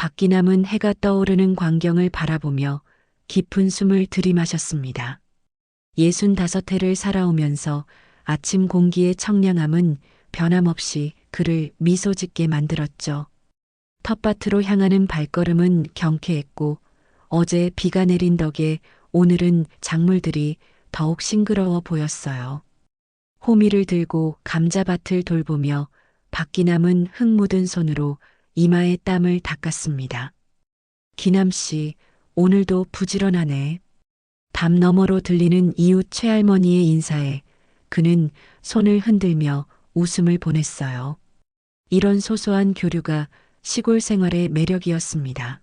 박기남은 해가 떠오르는 광경을 바라보며 깊은 숨을 들이마셨습니다. 65해를 살아오면서 아침 공기의 청량함은 변함없이 그를 미소 짓게 만들었죠. 텃밭으로 향하는 발걸음은 경쾌했고 어제 비가 내린 덕에 오늘은 작물들이 더욱 싱그러워 보였어요. 호미를 들고 감자밭을 돌보며 박기남은 흙 묻은 손으로 이마에 땀을 닦았습니다. 기남 씨, 오늘도 부지런하네. 담 너머로 들리는 이웃 최할머니의 인사에 그는 손을 흔들며 웃음을 보냈어요. 이런 소소한 교류가 시골 생활의 매력이었습니다.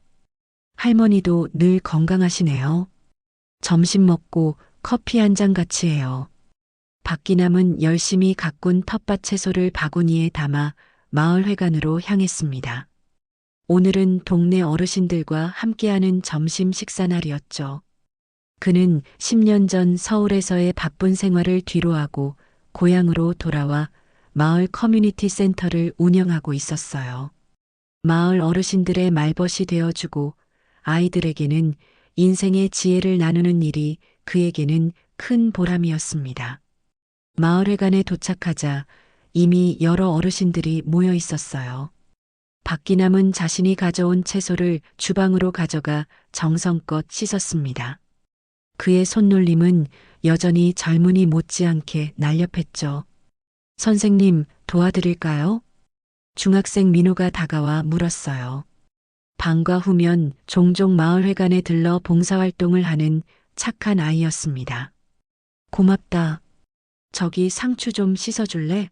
할머니도 늘 건강하시네요. 점심 먹고 커피 한 잔 같이 해요. 박기남은 열심히 가꾼 텃밭 채소를 바구니에 담아 마을회관으로 향했습니다. 오늘은 동네 어르신들과 함께하는 점심 식사 날이었죠. 그는 10년 전 서울에서의 바쁜 생활을 뒤로하고 고향으로 돌아와 마을 커뮤니티 센터를 운영하고 있었어요. 마을 어르신들의 말벗이 되어주고 아이들에게는 인생의 지혜를 나누는 일이 그에게는 큰 보람이었습니다. 마을회관에 도착하자 이미 여러 어르신들이 모여 있었어요. 박기남은 자신이 가져온 채소를 주방으로 가져가 정성껏 씻었습니다. 그의 손놀림은 여전히 젊은이 못지않게 날렵했죠. 선생님, 도와드릴까요? 중학생 민호가 다가와 물었어요. 방과 후면 종종 마을회관에 들러 봉사활동을 하는 착한 아이였습니다. 고맙다. 저기 상추 좀 씻어줄래?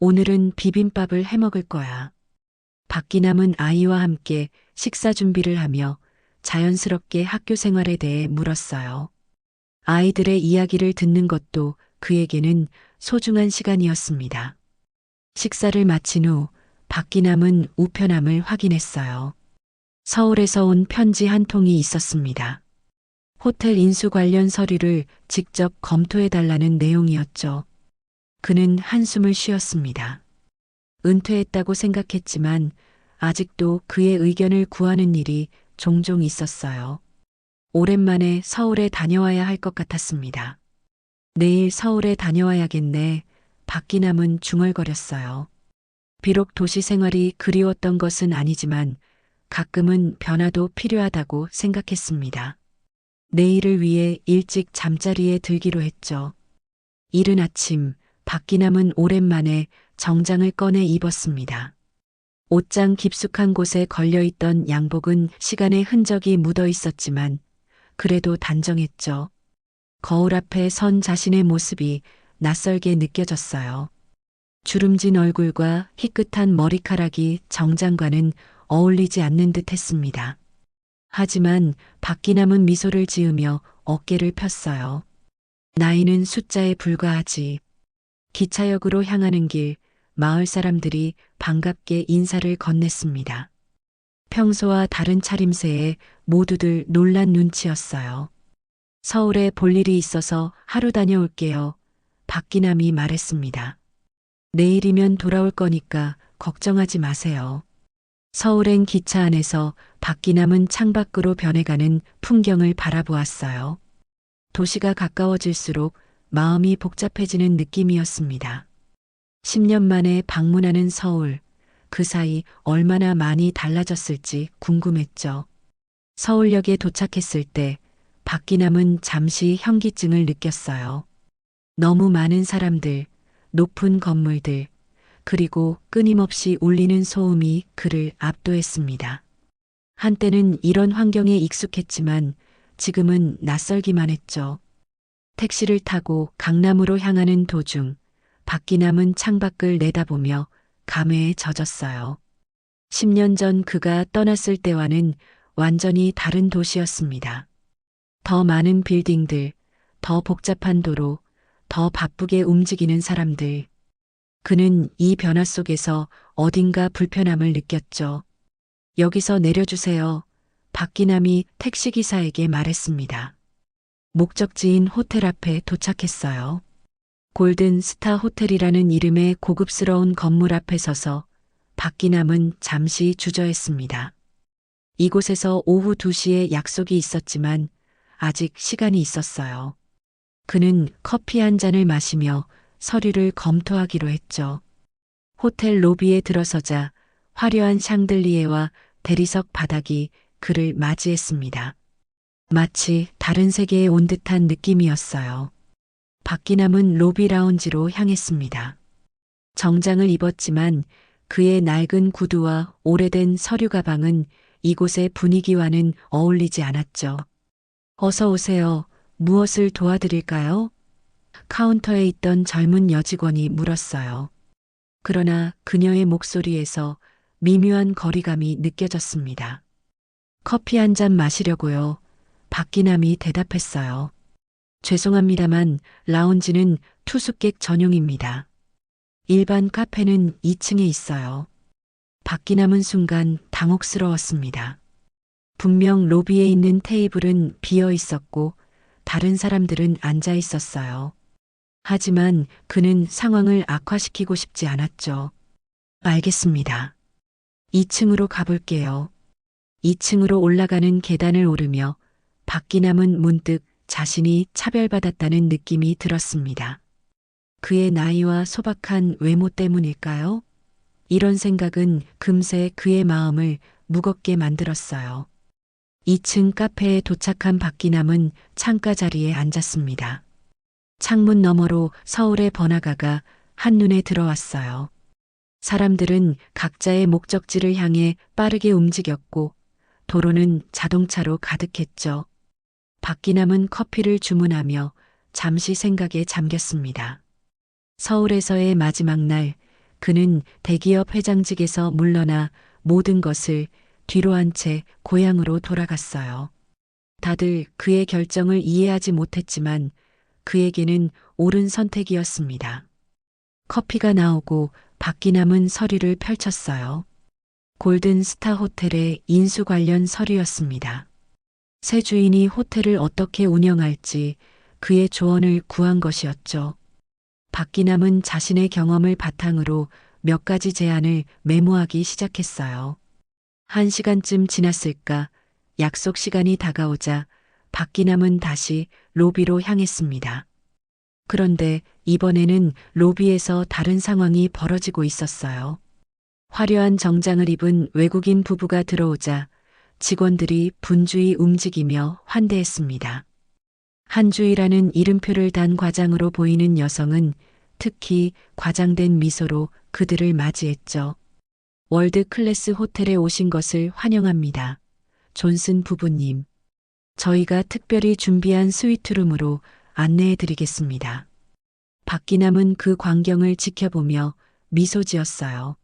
오늘은 비빔밥을 해먹을 거야. 박기남은 아이와 함께 식사 준비를 하며 자연스럽게 학교 생활에 대해 물었어요. 아이들의 이야기를 듣는 것도 그에게는 소중한 시간이었습니다. 식사를 마친 후 박기남은 우편함을 확인했어요. 서울에서 온 편지 한 통이 있었습니다. 호텔 인수 관련 서류를 직접 검토해달라는 내용이었죠. 그는 한숨을 쉬었습니다. 은퇴했다고 생각했지만 아직도 그의 의견을 구하는 일이 종종 있었어요. 오랜만에 서울에 다녀와야 할 것 같았습니다. 내일 서울에 다녀와야겠네. 박기남은 중얼거렸어요. 비록 도시 생활이 그리웠던 것은 아니지만 가끔은 변화도 필요하다고 생각했습니다. 내일을 위해 일찍 잠자리에 들기로 했죠. 이른 아침 박기남은 오랜만에 정장을 꺼내 입었습니다. 옷장 깊숙한 곳에 걸려있던 양복은 시간의 흔적이 묻어 있었지만 그래도 단정했죠. 거울 앞에 선 자신의 모습이 낯설게 느껴졌어요. 주름진 얼굴과 희끗한 머리카락이 정장과는 어울리지 않는 듯 했습니다. 하지만 박기남은 미소를 지으며 어깨를 폈어요. 나이는 숫자에 불과하지. 기차역으로 향하는 길, 마을 사람들이 반갑게 인사를 건넸습니다. 평소와 다른 차림새에 모두들 놀란 눈치였어요. 서울에 볼 일이 있어서 하루 다녀올게요. 박기남이 말했습니다. 내일이면 돌아올 거니까 걱정하지 마세요. 서울행 기차 안에서 박기남은 창밖으로 변해가는 풍경을 바라보았어요. 도시가 가까워질수록 마음이 복잡해지는 느낌이었습니다. 10년 만에 방문하는 서울, 그 사이 얼마나 많이 달라졌을지 궁금했죠. 서울역에 도착했을 때 박기남은 잠시 현기증을 느꼈어요. 너무 많은 사람들, 높은 건물들, 그리고 끊임없이 울리는 소음이 그를 압도했습니다. 한때는 이런 환경에 익숙했지만 지금은 낯설기만 했죠. 택시를 타고 강남으로 향하는 도중 박기남은 창밖을 내다보며 감회에 젖었어요. 10년 전 그가 떠났을 때와는 완전히 다른 도시였습니다. 더 많은 빌딩들, 더 복잡한 도로, 더 바쁘게 움직이는 사람들. 그는 이 변화 속에서 어딘가 불편함을 느꼈죠. 여기서 내려주세요. 박기남이 택시기사에게 말했습니다. 목적지인 호텔 앞에 도착했어요. 골든 스타 호텔이라는 이름의 고급스러운 건물 앞에 서서 박기남은 잠시 주저했습니다. 이곳에서 오후 2시에 약속이 있었지만 아직 시간이 있었어요. 그는 커피 한 잔을 마시며 서류를 검토하기로 했죠. 호텔 로비에 들어서자 화려한 샹들리에와 대리석 바닥이 그를 맞이했습니다. 마치 다른 세계에 온 듯한 느낌이었어요. 박기남은 로비 라운지로 향했습니다. 정장을 입었지만 그의 낡은 구두와 오래된 서류 가방은 이곳의 분위기와는 어울리지 않았죠. 어서 오세요. 무엇을 도와드릴까요? 카운터에 있던 젊은 여직원이 물었어요. 그러나 그녀의 목소리에서 미묘한 거리감이 느껴졌습니다. 커피 한 잔 마시려고요. 박기남이 대답했어요. 죄송합니다만 라운지는 투숙객 전용입니다. 일반 카페는 2층에 있어요. 박기남은 순간 당혹스러웠습니다. 분명 로비에 있는 테이블은 비어 있었고 다른 사람들은 앉아 있었어요. 하지만 그는 상황을 악화시키고 싶지 않았죠. 알겠습니다. 2층으로 가볼게요. 2층으로 올라가는 계단을 오르며 박기남은 문득 자신이 차별받았다는 느낌이 들었습니다. 그의 나이와 소박한 외모 때문일까요? 이런 생각은 금세 그의 마음을 무겁게 만들었어요. 2층 카페에 도착한 박기남은 창가 자리에 앉았습니다. 창문 너머로 서울의 번화가가 한눈에 들어왔어요. 사람들은 각자의 목적지를 향해 빠르게 움직였고 도로는 자동차로 가득했죠. 박기남은 커피를 주문하며 잠시 생각에 잠겼습니다. 서울에서의 마지막 날 그는 대기업 회장직에서 물러나 모든 것을 뒤로 한 채 고향으로 돌아갔어요. 다들 그의 결정을 이해하지 못했지만 그에게는 옳은 선택이었습니다. 커피가 나오고 박기남은 서류를 펼쳤어요. 골든 스타 호텔의 인수 관련 서류였습니다. 새 주인이 호텔을 어떻게 운영할지 그의 조언을 구한 것이었죠. 박기남은 자신의 경험을 바탕으로 몇 가지 제안을 메모하기 시작했어요. 1시간쯤 지났을까 약속 시간이 다가오자 박기남은 다시 로비로 향했습니다. 그런데 이번에는 로비에서 다른 상황이 벌어지고 있었어요. 화려한 정장을 입은 외국인 부부가 들어오자 직원들이 분주히 움직이며 환대했습니다. 한주희라는 이름표를 단 과장으로 보이는 여성은 특히 과장된 미소로 그들을 맞이했죠. 월드 클래스 호텔에 오신 것을 환영합니다. 존슨 부부님. 저희가 특별히 준비한 스위트룸으로 안내해 드리겠습니다. 박기남은 그 광경을 지켜보며 미소 지었어요.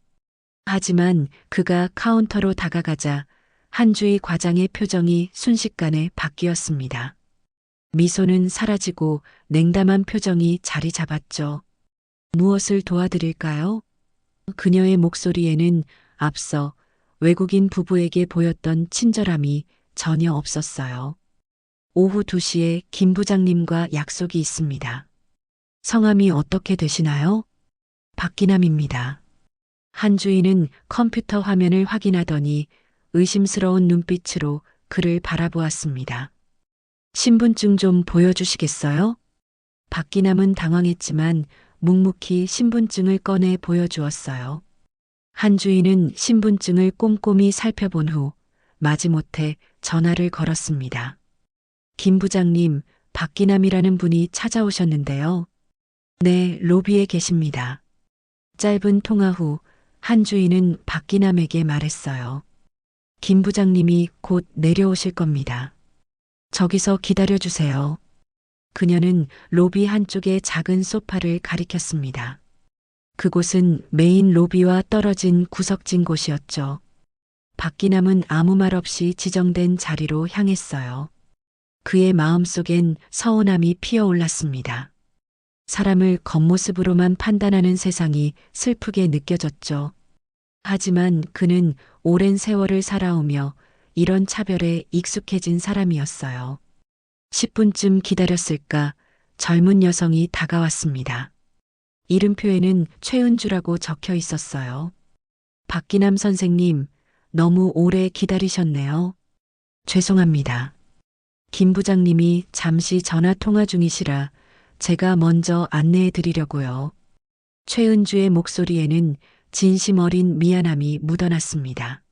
하지만 그가 카운터로 다가가자 한주희 과장의 표정이 순식간에 바뀌었습니다. 미소는 사라지고 냉담한 표정이 자리 잡았죠. 무엇을 도와드릴까요? 그녀의 목소리에는 앞서 외국인 부부에게 보였던 친절함이 전혀 없었어요. 오후 2시에 김 부장님과 약속이 있습니다. 성함이 어떻게 되시나요? 박기남입니다. 한주희는 컴퓨터 화면을 확인하더니 의심스러운 눈빛으로 그를 바라보았습니다. 신분증 좀 보여주시겠어요? 박기남은 당황했지만 묵묵히 신분증을 꺼내 보여주었어요. 한주희는 신분증을 꼼꼼히 살펴본 후 마지못해 전화를 걸었습니다. 김 부장님, 박기남이라는 분이 찾아오셨는데요. 네, 로비에 계십니다. 짧은 통화 후 한주희는 박기남에게 말했어요. 김 부장님이 곧 내려오실 겁니다. 저기서 기다려주세요. 그녀는 로비 한쪽의 작은 소파를 가리켰습니다. 그곳은 메인 로비와 떨어진 구석진 곳이었죠. 박기남은 아무 말 없이 지정된 자리로 향했어요. 그의 마음속엔 서운함이 피어올랐습니다. 사람을 겉모습으로만 판단하는 세상이 슬프게 느껴졌죠. 하지만 그는 오랜 세월을 살아오며 이런 차별에 익숙해진 사람이었어요. 10분쯤 기다렸을까 젊은 여성이 다가왔습니다. 이름표에는 최은주라고 적혀 있었어요. 박기남 선생님, 너무 오래 기다리셨네요. 죄송합니다. 김 부장님이 잠시 전화 통화 중이시라 제가 먼저 안내해 드리려고요. 최은주의 목소리에는 진심 어린 미안함이 묻어났습니다.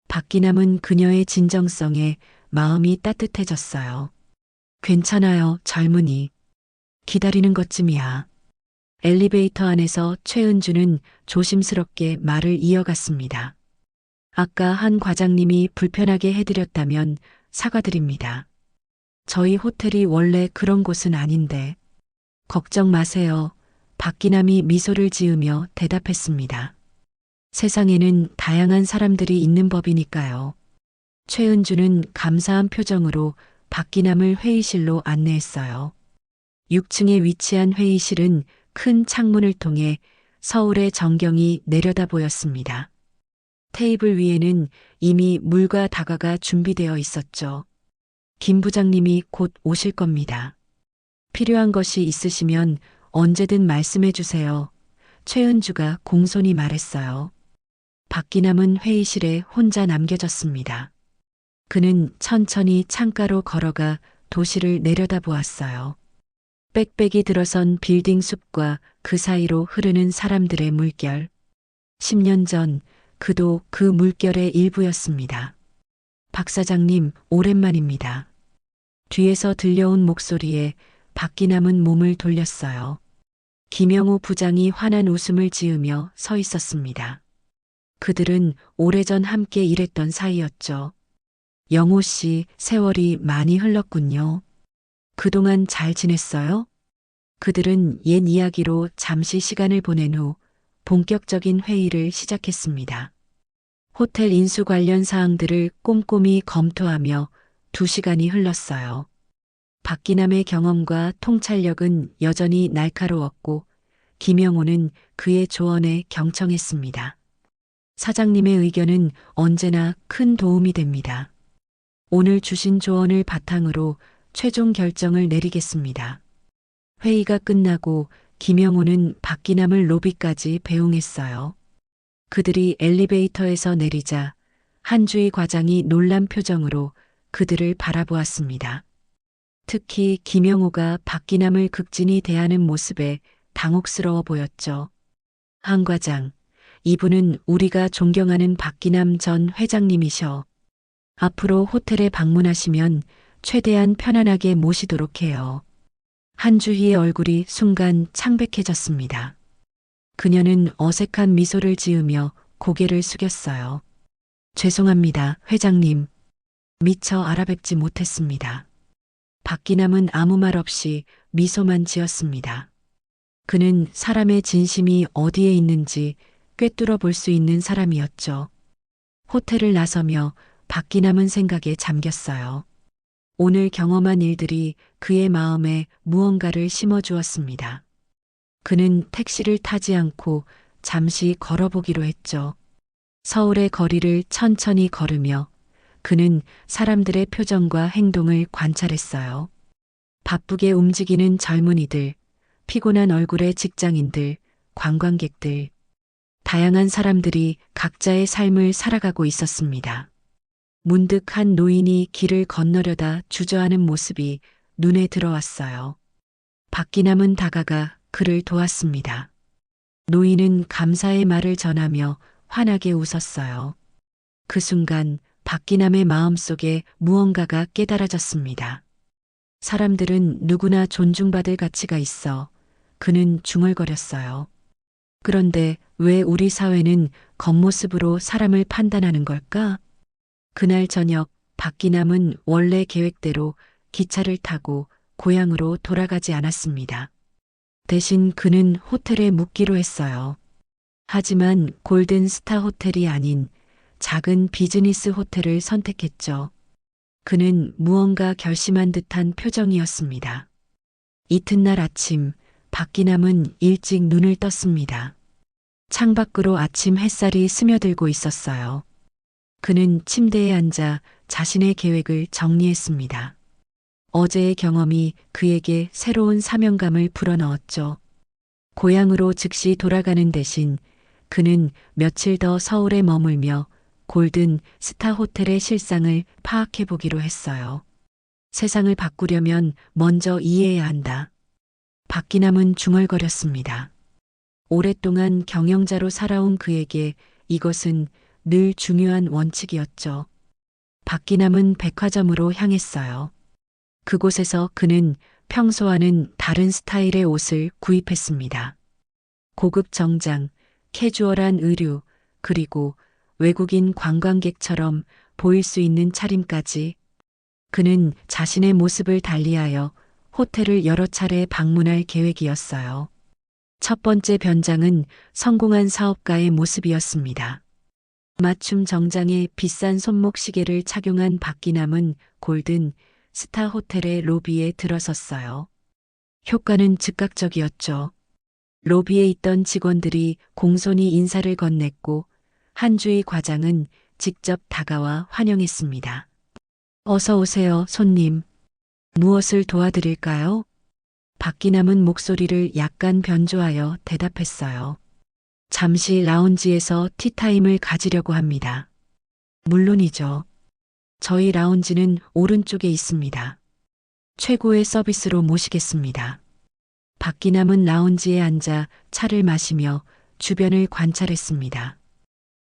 박기남은 그녀의 진정성에 마음이 따뜻해졌어요. 괜찮아요, 젊은이. 기다리는 것쯤이야. 엘리베이터 안에서 최은주는 조심스럽게 말을 이어갔습니다. 아까 한 과장님이 불편하게 해드렸다면 사과드립니다. 저희 호텔이 원래 그런 곳은 아닌데. 걱정 마세요. 박기남이 미소를 지으며 대답했습니다. 세상에는 다양한 사람들이 있는 법이니까요. 최은주는 감사한 표정으로 박기남을 회의실로 안내했어요. 6층에 위치한 회의실은 큰 창문을 통해 서울의 전경이 내려다 보였습니다. 테이블 위에는 이미 물과 다과가 준비되어 있었죠. 김 부장님이 곧 오실 겁니다. 필요한 것이 있으시면 언제든 말씀해 주세요. 최은주가 공손히 말했어요. 박기남은 회의실에 혼자 남겨졌습니다. 그는 천천히 창가로 걸어가 도시를 내려다보았어요. 빽빽이 들어선 빌딩 숲과 그 사이로 흐르는 사람들의 물결. 10년 전 그도 그 물결의 일부였습니다. 박 사장님, 오랜만입니다. 뒤에서 들려온 목소리에 박기남은 몸을 돌렸어요. 김영우 부장이 환한 웃음을 지으며 서 있었습니다. 그들은 오래전 함께 일했던 사이였죠. 영호 씨, 세월이 많이 흘렀군요. 그동안 잘 지냈어요? 그들은 옛 이야기로 잠시 시간을 보낸 후 본격적인 회의를 시작했습니다. 호텔 인수 관련 사항들을 꼼꼼히 검토하며 2시간이 흘렀어요. 박기남의 경험과 통찰력은 여전히 날카로웠고 김영호는 그의 조언에 경청했습니다. 사장님의 의견은 언제나 큰 도움이 됩니다. 오늘 주신 조언을 바탕으로 최종 결정을 내리겠습니다. 회의가 끝나고 김영호는 박기남을 로비까지 배웅했어요. 그들이 엘리베이터에서 내리자 한주희 과장이 놀란 표정으로 그들을 바라보았습니다. 특히 김영호가 박기남을 극진히 대하는 모습에 당혹스러워 보였죠. 한 과장, 이분은 우리가 존경하는 박기남 전 회장님이셔. 앞으로 호텔에 방문하시면 최대한 편안하게 모시도록 해요. 한주희의 얼굴이 순간 창백해졌습니다. 그녀는 어색한 미소를 지으며 고개를 숙였어요. 죄송합니다, 회장님. 미처 알아뵙지 못했습니다. 박기남은 아무 말 없이 미소만 지었습니다. 그는 사람의 진심이 어디에 있는지 꿰뚫어 볼 수 있는 사람이었죠. 호텔을 나서며 박기남은 생각에 잠겼어요. 오늘 경험한 일들이 그의 마음에 무언가를 심어주었습니다. 그는 택시를 타지 않고 잠시 걸어보기로 했죠. 서울의 거리를 천천히 걸으며 그는 사람들의 표정과 행동을 관찰했어요. 바쁘게 움직이는 젊은이들, 피곤한 얼굴의 직장인들, 관광객들, 다양한 사람들이 각자의 삶을 살아가고 있었습니다. 문득 한 노인이 길을 건너려다 주저하는 모습이 눈에 들어왔어요. 박기남은 다가가 그를 도왔습니다. 노인은 감사의 말을 전하며 환하게 웃었어요. 그 순간 박기남의 마음속에 무언가가 깨달아졌습니다. 사람들은 누구나 존중받을 가치가 있어 그는 중얼거렸어요. 그런데 왜 우리 사회는 겉모습으로 사람을 판단하는 걸까? 그날 저녁 박기남은 원래 계획대로 기차를 타고 고향으로 돌아가지 않았습니다. 대신 그는 호텔에 묵기로 했어요. 하지만 골든 스타 호텔이 아닌 작은 비즈니스 호텔을 선택했죠. 그는 무언가 결심한 듯한 표정이었습니다. 이튿날 아침 박기남은 일찍 눈을 떴습니다. 창밖으로 아침 햇살이 스며들고 있었어요. 그는 침대에 앉아 자신의 계획을 정리했습니다. 어제의 경험이 그에게 새로운 사명감을 불어넣었죠. 고향으로 즉시 돌아가는 대신 그는 며칠 더 서울에 머물며 골든 스타 호텔의 실상을 파악해 보기로 했어요. 세상을 바꾸려면 먼저 이해해야 한다. 박기남은 중얼거렸습니다. 오랫동안 경영자로 살아온 그에게 이것은 늘 중요한 원칙이었죠. 박기남은 백화점으로 향했어요. 그곳에서 그는 평소와는 다른 스타일의 옷을 구입했습니다. 고급 정장, 캐주얼한 의류, 그리고 외국인 관광객처럼 보일 수 있는 차림까지. 그는 자신의 모습을 달리하여 호텔을 여러 차례 방문할 계획이었어요. 첫 번째 변장은 성공한 사업가의 모습이었습니다. 맞춤 정장에 비싼 손목 시계를 착용한 박기남은 골든 스타 호텔의 로비에 들어섰어요. 효과는 즉각적이었죠. 로비에 있던 직원들이 공손히 인사를 건넸고 한주희 과장은 직접 다가와 환영했습니다. 어서 오세요, 손님. 무엇을 도와드릴까요? 박기남은 목소리를 약간 변조하여 대답했어요. 잠시 라운지에서 티타임을 가지려고 합니다. 물론이죠. 저희 라운지는 오른쪽에 있습니다. 최고의 서비스로 모시겠습니다. 박기남은 라운지에 앉아 차를 마시며 주변을 관찰했습니다.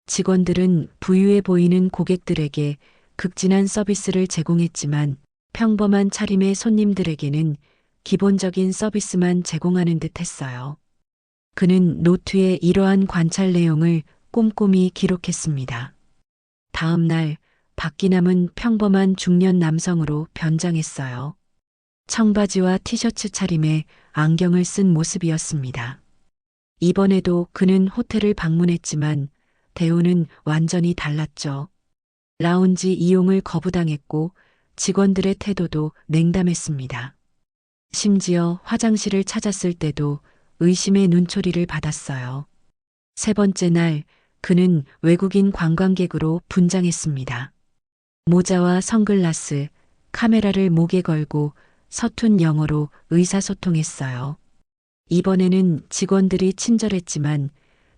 직원들은 부유해 보이는 고객들에게 극진한 서비스를 제공했지만 평범한 차림의 손님들에게는 기본적인 서비스만 제공하는 듯 했어요. 그는 노트에 이러한 관찰 내용을 꼼꼼히 기록했습니다. 다음 날 박기남은 평범한 중년 남성으로 변장했어요. 청바지와 티셔츠 차림에 안경을 쓴 모습이었습니다. 이번에도 그는 호텔을 방문했지만 대우는 완전히 달랐죠. 라운지 이용을 거부당했고 직원들의 태도도 냉담했습니다. 심지어 화장실을 찾았을 때도 의심의 눈초리를 받았어요. 세 번째 날 그는 외국인 관광객으로 분장했습니다. 모자와 선글라스, 카메라를 목에 걸고 서툰 영어로 의사소통했어요. 이번에는 직원들이 친절했지만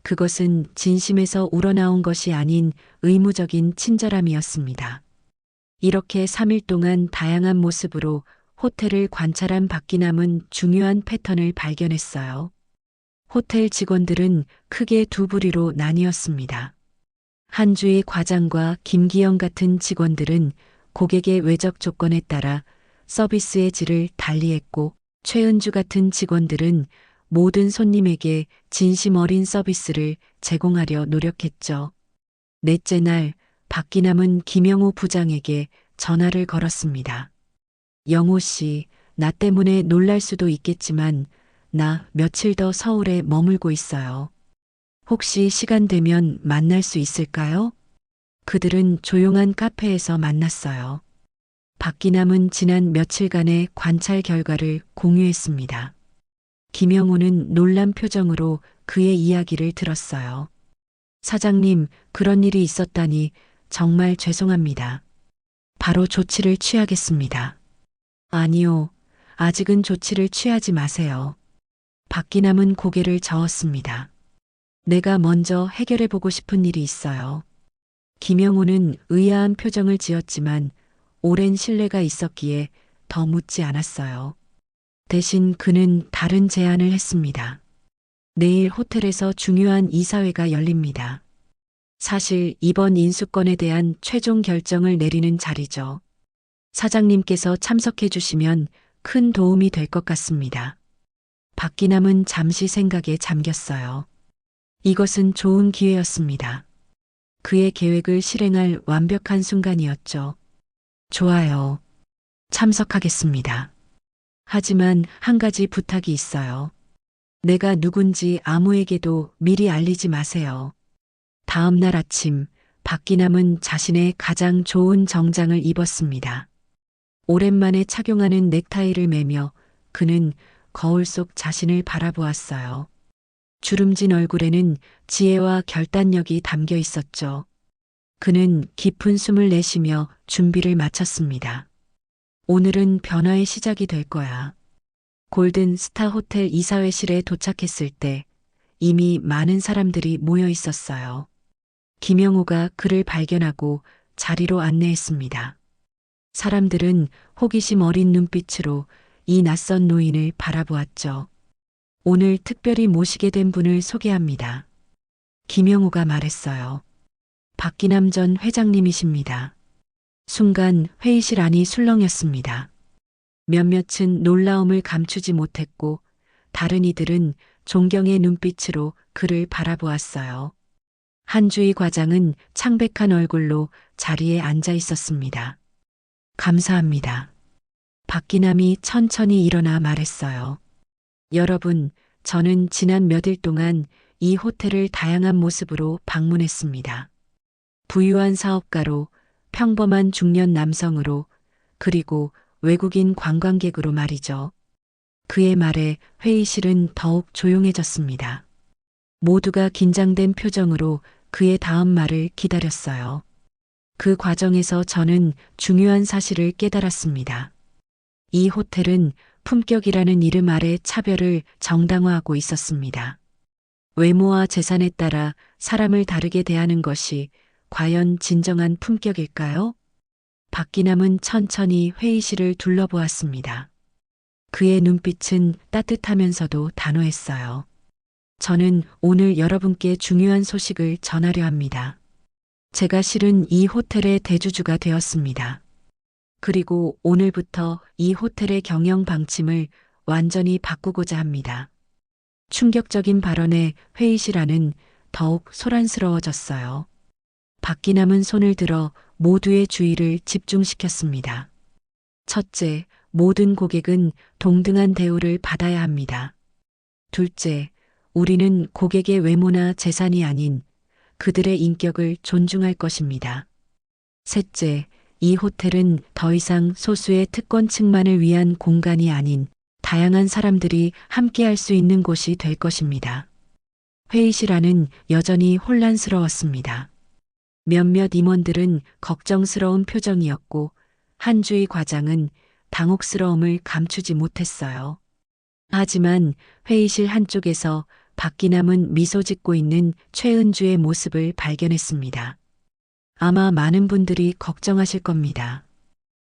그것은 진심에서 우러나온 것이 아닌 의무적인 친절함이었습니다. 이렇게 3일 동안 다양한 모습으로 호텔을 관찰한 박기남은 중요한 패턴을 발견했어요. 호텔 직원들은 크게 두 부류로 나뉘었습니다. 한주희 과장과 김기영 같은 직원들은 고객의 외적 조건에 따라 서비스의 질을 달리했고 최은주 같은 직원들은 모든 손님에게 진심 어린 서비스를 제공하려 노력했죠. 넷째 날 박기남은 김영호 부장에게 전화를 걸었습니다. 영호 씨, 나 때문에 놀랄 수도 있겠지만 나 며칠 더 서울에 머물고 있어요. 혹시 시간 되면 만날 수 있을까요? 그들은 조용한 카페에서 만났어요. 박기남은 지난 며칠간의 관찰 결과를 공유했습니다. 김영호는 놀란 표정으로 그의 이야기를 들었어요. 사장님, 그런 일이 있었다니 정말 죄송합니다. 바로 조치를 취하겠습니다. 아니요, 아직은 조치를 취하지 마세요. 박기남은 고개를 저었습니다. 내가 먼저 해결해 보고 싶은 일이 있어요. 김영호는 의아한 표정을 지었지만 오랜 신뢰가 있었기에 더 묻지 않았어요. 대신 그는 다른 제안을 했습니다. 내일 호텔에서 중요한 이사회가 열립니다. 사실 이번 인수권에 대한 최종 결정을 내리는 자리죠. 사장님께서 참석해 주시면 큰 도움이 될 것 같습니다. 박기남은 잠시 생각에 잠겼어요. 이것은 좋은 기회였습니다. 그의 계획을 실행할 완벽한 순간이었죠. 좋아요. 참석하겠습니다. 하지만 한 가지 부탁이 있어요. 내가 누군지 아무에게도 미리 알리지 마세요. 다음 날 아침, 박기남은 자신의 가장 좋은 정장을 입었습니다. 오랜만에 착용하는 넥타이를 매며 그는 거울 속 자신을 바라보았어요. 주름진 얼굴에는 지혜와 결단력이 담겨 있었죠. 그는 깊은 숨을 내쉬며 준비를 마쳤습니다. 오늘은 변화의 시작이 될 거야. 골든 스타 호텔 이사회실에 도착했을 때 이미 많은 사람들이 모여 있었어요. 김영호가 그를 발견하고 자리로 안내했습니다. 사람들은 호기심 어린 눈빛으로 이 낯선 노인을 바라보았죠. 오늘 특별히 모시게 된 분을 소개합니다. 김영호가 말했어요. 박기남 전 회장님이십니다. 순간 회의실 안이 술렁였습니다. 몇몇은 놀라움을 감추지 못했고 다른 이들은 존경의 눈빛으로 그를 바라보았어요. 한주희 과장은 창백한 얼굴로 자리에 앉아 있었습니다. 감사합니다. 박기남이 천천히 일어나 말했어요. 여러분, 저는 지난 몇 일 동안 이 호텔을 다양한 모습으로 방문했습니다. 부유한 사업가로, 평범한 중년 남성으로, 그리고 외국인 관광객으로 말이죠. 그의 말에 회의실은 더욱 조용해졌습니다. 모두가 긴장된 표정으로 그의 다음 말을 기다렸어요. 그 과정에서 저는 중요한 사실을 깨달았습니다. 이 호텔은 품격이라는 이름 아래 차별을 정당화하고 있었습니다. 외모와 재산에 따라 사람을 다르게 대하는 것이 과연 진정한 품격일까요? 박기남은 천천히 회의실을 둘러보았습니다. 그의 눈빛은 따뜻하면서도 단호했어요. 저는 오늘 여러분께 중요한 소식을 전하려 합니다. 제가 실은 이 호텔의 대주주가 되었습니다. 그리고 오늘부터 이 호텔의 경영 방침을 완전히 바꾸고자 합니다. 충격적인 발언에 회의실 안은 더욱 소란스러워졌어요. 박기남은 손을 들어 모두의 주의를 집중시켰습니다. 첫째, 모든 고객은 동등한 대우를 받아야 합니다. 둘째, 우리는 고객의 외모나 재산이 아닌 그들의 인격을 존중할 것입니다. 셋째, 이 호텔은 더 이상 소수의 특권층만을 위한 공간이 아닌 다양한 사람들이 함께할 수 있는 곳이 될 것입니다. 회의실 안은 여전히 혼란스러웠습니다. 몇몇 임원들은 걱정스러운 표정이었고 한주희 과장은 당혹스러움을 감추지 못했어요. 하지만 회의실 한쪽에서 박기남은 미소 짓고 있는 최은주의 모습을 발견했습니다. 아마 많은 분들이 걱정하실 겁니다.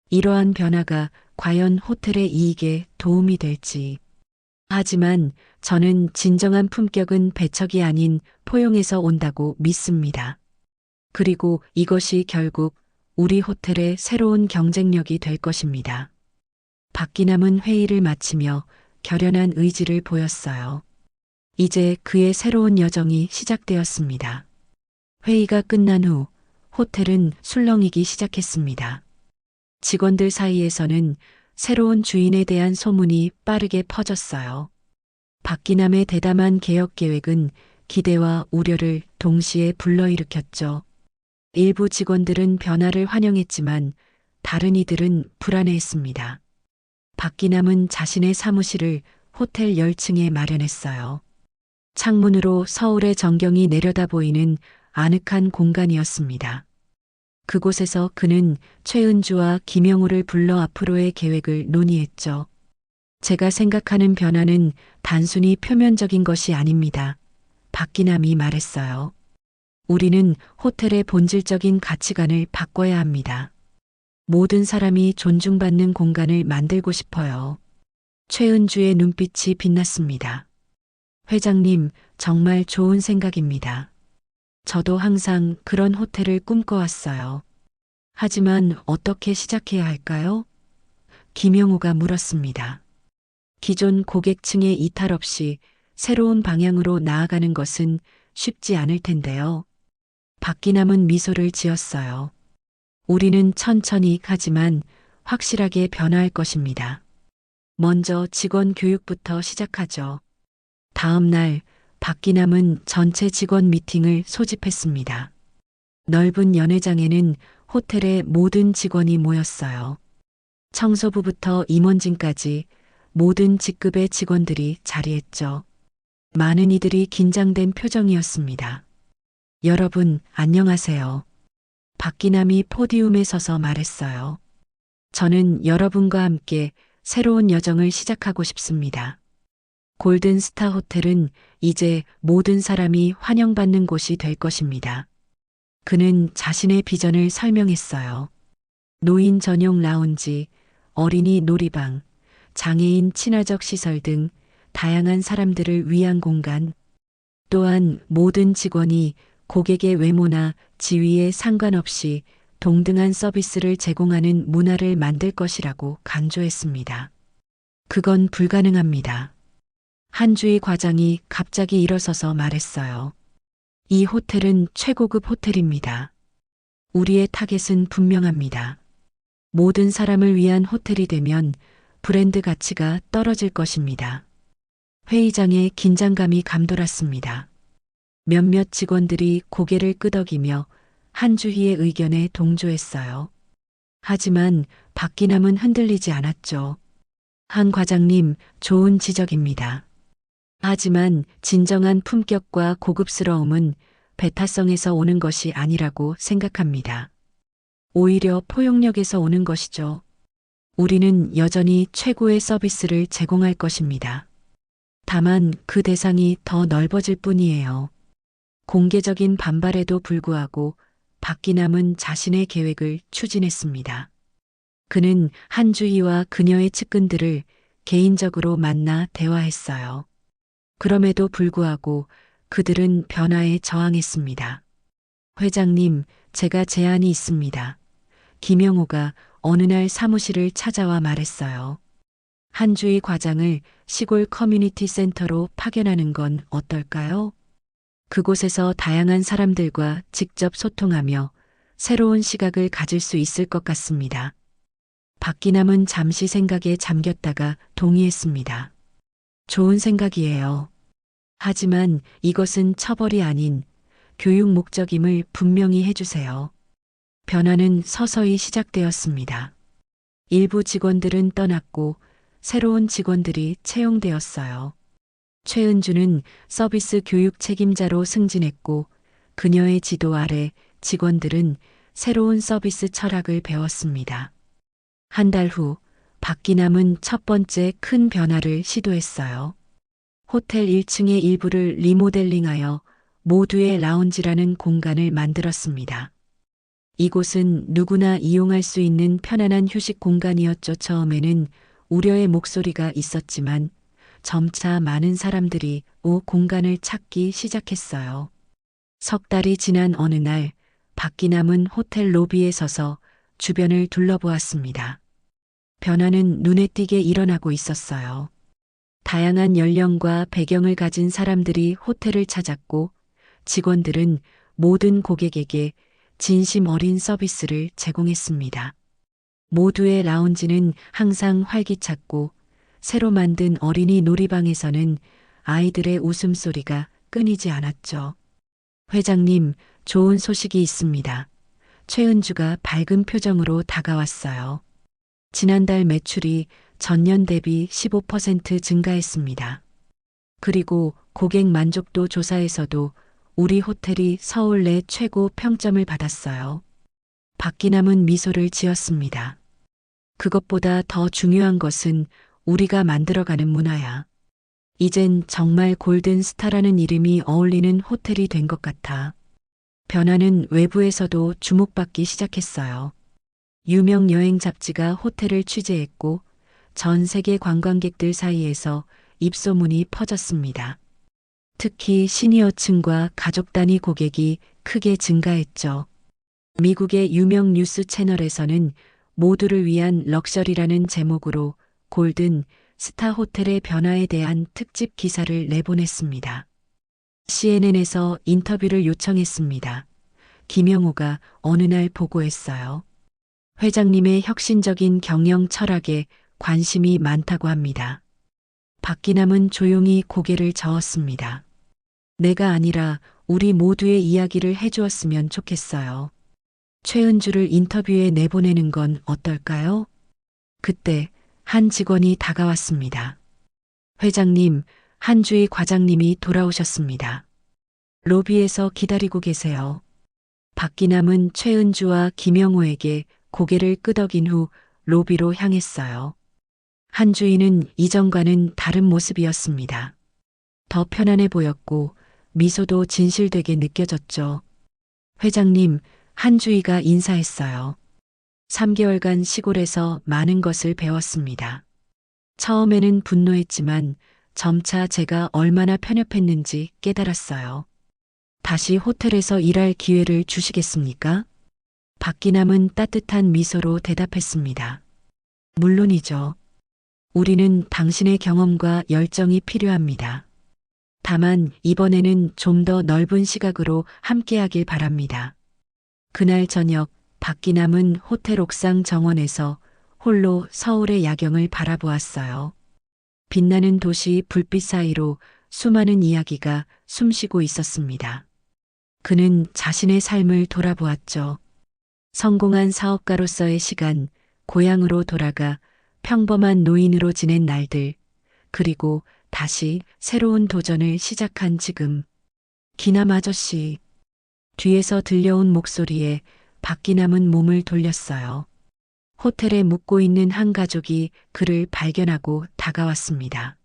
이러한 변화가 과연 호텔의 이익에 도움이 될지. 하지만 저는 진정한 품격은 배척이 아닌 포용에서 온다고 믿습니다. 그리고 이것이 결국 우리 호텔의 새로운 경쟁력이 될 것입니다. 박기남은 회의를 마치며 결연한 의지를 보였어요. 이제 그의 새로운 여정이 시작되었습니다. 회의가 끝난 후 호텔은 술렁이기 시작했습니다. 직원들 사이에서는 새로운 주인에 대한 소문이 빠르게 퍼졌어요. 박기남의 대담한 개혁 계획은 기대와 우려를 동시에 불러일으켰죠. 일부 직원들은 변화를 환영했지만 다른 이들은 불안해했습니다. 박기남은 자신의 사무실을 호텔 10층에 마련했어요. 창문으로 서울의 전경이 내려다 보이는 아늑한 공간이었습니다. 그곳에서 그는 최은주와 김영호를 불러 앞으로의 계획을 논의했죠. 제가 생각하는 변화는 단순히 표면적인 것이 아닙니다. 박기남이 말했어요. 우리는 호텔의 본질적인 가치관을 바꿔야 합니다. 모든 사람이 존중받는 공간을 만들고 싶어요. 최은주의 눈빛이 빛났습니다. 회장님, 정말 좋은 생각입니다. 저도 항상 그런 호텔을 꿈꿔왔어요. 하지만 어떻게 시작해야 할까요? 김영호가 물었습니다. 기존 고객층의 이탈 없이 새로운 방향으로 나아가는 것은 쉽지 않을 텐데요. 박기남은 미소를 지었어요. 우리는 천천히 하지만 확실하게 변화할 것입니다. 먼저 직원 교육부터 시작하죠. 다음 날 박기남은 전체 직원 미팅을 소집했습니다. 넓은 연회장에는 호텔의 모든 직원이 모였어요. 청소부부터 임원진까지 모든 직급의 직원들이 자리했죠. 많은 이들이 긴장된 표정이었습니다. 여러분, 안녕하세요. 박기남이 포디움에 서서 말했어요. 저는 여러분과 함께 새로운 여정을 시작하고 싶습니다. 골든스타 호텔은 이제 모든 사람이 환영받는 곳이 될 것입니다. 그는 자신의 비전을 설명했어요. 노인 전용 라운지, 어린이 놀이방, 장애인 친화적 시설 등 다양한 사람들을 위한 공간, 또한 모든 직원이 고객의 외모나 지위에 상관없이 동등한 서비스를 제공하는 문화를 만들 것이라고 강조했습니다. 그건 불가능합니다. 한주희 과장이 갑자기 일어서서 말했어요. 이 호텔은 최고급 호텔입니다. 우리의 타겟은 분명합니다. 모든 사람을 위한 호텔이 되면 브랜드 가치가 떨어질 것입니다. 회의장에 긴장감이 감돌았습니다. 몇몇 직원들이 고개를 끄덕이며 한주희의 의견에 동조했어요. 하지만 박기남은 흔들리지 않았죠. 한 과장님, 좋은 지적입니다. 하지만 진정한 품격과 고급스러움은 배타성에서 오는 것이 아니라고 생각합니다. 오히려 포용력에서 오는 것이죠. 우리는 여전히 최고의 서비스를 제공할 것입니다. 다만 그 대상이 더 넓어질 뿐이에요. 공개적인 반발에도 불구하고 박기남은 자신의 계획을 추진했습니다. 그는 한주희와 그녀의 측근들을 개인적으로 만나 대화했어요. 그럼에도 불구하고 그들은 변화에 저항했습니다. 회장님, 제가 제안이 있습니다. 김영호가 어느 날 사무실을 찾아와 말했어요. 한주희 과장을 시골 커뮤니티 센터로 파견하는 건 어떨까요? 그곳에서 다양한 사람들과 직접 소통하며 새로운 시각을 가질 수 있을 것 같습니다. 박기남은 잠시 생각에 잠겼다가 동의했습니다. 좋은 생각이에요. 하지만 이것은 처벌이 아닌 교육 목적임을 분명히 해주세요. 변화는 서서히 시작되었습니다. 일부 직원들은 떠났고 새로운 직원들이 채용되었어요. 최은주는 서비스 교육 책임자로 승진했고 그녀의 지도 아래 직원들은 새로운 서비스 철학을 배웠습니다. 한 달 후 박기남은 첫 번째 큰 변화를 시도했어요. 호텔 1층의 일부를 리모델링하여 모두의 라운지라는 공간을 만들었습니다. 이곳은 누구나 이용할 수 있는 편안한 휴식 공간이었죠. 처음에는 우려의 목소리가 있었지만 점차 많은 사람들이 공간을 찾기 시작했어요. 석 달이 지난 어느 날 박기남은 호텔 로비에 서서 주변을 둘러보았습니다. 변화는 눈에 띄게 일어나고 있었어요. 다양한 연령과 배경을 가진 사람들이 호텔을 찾았고 직원들은 모든 고객에게 진심 어린 서비스를 제공했습니다. 모두의 라운지는 항상 활기찼고 새로 만든 어린이 놀이방에서는 아이들의 웃음소리가 끊이지 않았죠. 회장님, 좋은 소식이 있습니다. 최은주가 밝은 표정으로 다가왔어요. 지난달 매출이 전년 대비 15% 증가했습니다. 그리고 고객 만족도 조사에서도 우리 호텔이 서울 내 최고 평점을 받았어요. 박기남은 미소를 지었습니다. 그것보다 더 중요한 것은 우리가 만들어가는 문화야. 이젠 정말 골든 스타라는 이름이 어울리는 호텔이 된 것 같아. 변화는 외부에서도 주목받기 시작했어요. 유명 여행 잡지가 호텔을 취재했고 전 세계 관광객들 사이에서 입소문이 퍼졌습니다. 특히 시니어층과 가족 단위 고객이 크게 증가했죠. 미국의 유명 뉴스 채널에서는 모두를 위한 럭셔리라는 제목으로 골든 스타 호텔의 변화에 대한 특집 기사를 내보냈습니다. CNN에서 인터뷰를 요청했습니다. 김영호가 어느 날 보고했어요. 회장님의 혁신적인 경영 철학에 관심이 많다고 합니다. 박기남은 조용히 고개를 저었습니다. 내가 아니라 우리 모두의 이야기를 해주었으면 좋겠어요. 최은주를 인터뷰에 내보내는 건 어떨까요? 그때 한 직원이 다가왔습니다. 회장님, 한주희 과장님이 돌아오셨습니다. 로비에서 기다리고 계세요. 박기남은 최은주와 김영호에게 고개를 끄덕인 후 로비로 향했어요. 한주희는 이전과는 다른 모습이었습니다. 더 편안해 보였고 미소도 진실되게 느껴졌죠. 회장님, 한주희가 인사했어요. 3개월간 시골에서 많은 것을 배웠습니다. 처음에는 분노했지만 점차 제가 얼마나 편협했는지 깨달았어요. 다시 호텔에서 일할 기회를 주시겠습니까? 박기남은 따뜻한 미소로 대답했습니다. 물론이죠. 우리는 당신의 경험과 열정이 필요합니다. 다만 이번에는 좀 더 넓은 시각으로 함께하길 바랍니다. 그날 저녁 박기남은 호텔 옥상 정원에서 홀로 서울의 야경을 바라보았어요. 빛나는 도시 불빛 사이로 수많은 이야기가 숨쉬고 있었습니다. 그는 자신의 삶을 돌아보았죠. 성공한 사업가로서의 시간, 고향으로 돌아가 평범한 노인으로 지낸 날들, 그리고 다시 새로운 도전을 시작한 지금. 기남 아저씨. 뒤에서 들려온 목소리에 박기남은 몸을 돌렸어요. 호텔에 묵고 있는 한 가족이 그를 발견하고 다가왔습니다.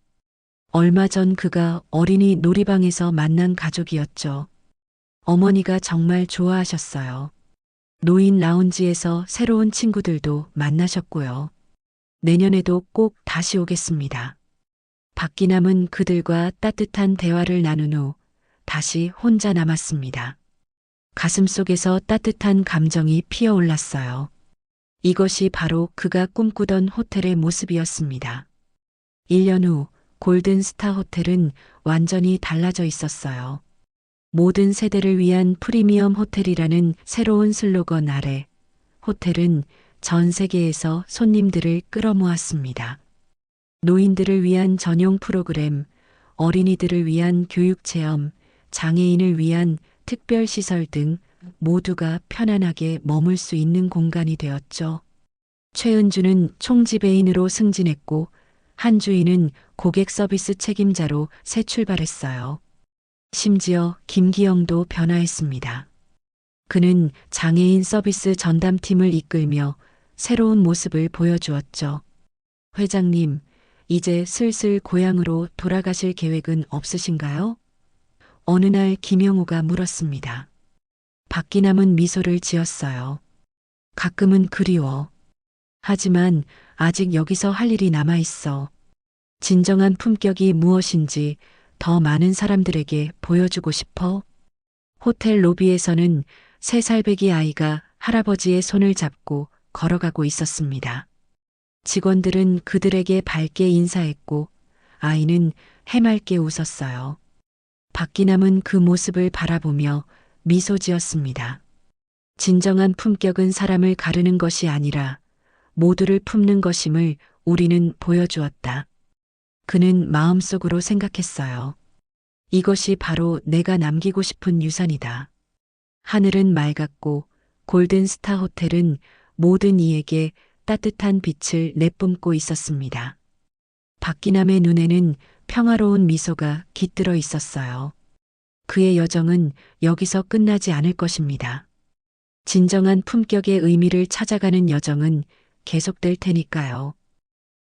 얼마 전 그가 어린이 놀이방에서 만난 가족이었죠. 어머니가 정말 좋아하셨어요. 노인 라운지에서 새로운 친구들도 만나셨고요. 내년에도 꼭 다시 오겠습니다. 박기남은 그들과 따뜻한 대화를 나눈 후 다시 혼자 남았습니다. 가슴속에서 따뜻한 감정이 피어올랐어요. 이것이 바로 그가 꿈꾸던 호텔의 모습이었습니다. 1년 후 골든스타 호텔은 완전히 달라져 있었어요. 모든 세대를 위한 프리미엄 호텔이라는 새로운 슬로건 아래 호텔은 전 세계에서 손님들을 끌어모았습니다. 노인들을 위한 전용 프로그램, 어린이들을 위한 교육 체험, 장애인을 위한 특별 시설 등 모두가 편안하게 머물 수 있는 공간이 되었죠. 최은주는 총지배인으로 승진했고 한주희는 고객 서비스 책임자로 새 출발했어요. 심지어 김기영도 변화했습니다. 그는 장애인 서비스 전담팀을 이끌며 새로운 모습을 보여주었죠. 회장님, 이제 슬슬 고향으로 돌아가실 계획은 없으신가요? 어느 날 김영우가 물었습니다. 박기남은 미소를 지었어요. 가끔은 그리워. 하지만 아직 여기서 할 일이 남아 있어. 진정한 품격이 무엇인지 더 많은 사람들에게 보여주고 싶어. 호텔 로비에서는 3살배기 아이가 할아버지의 손을 잡고 걸어가고 있었습니다. 직원들은 그들에게 밝게 인사했고 아이는 해맑게 웃었어요. 박기남은 그 모습을 바라보며 미소 지었습니다. 진정한 품격은 사람을 가르는 것이 아니라 모두를 품는 것임을 우리는 보여주었다. 그는 마음속으로 생각했어요. 이것이 바로 내가 남기고 싶은 유산이다. 하늘은 맑았고 골든스타 호텔은 모든 이에게 따뜻한 빛을 내뿜고 있었습니다. 박기남의 눈에는 평화로운 미소가 깃들어 있었어요. 그의 여정은 여기서 끝나지 않을 것입니다. 진정한 품격의 의미를 찾아가는 여정은 계속될 테니까요.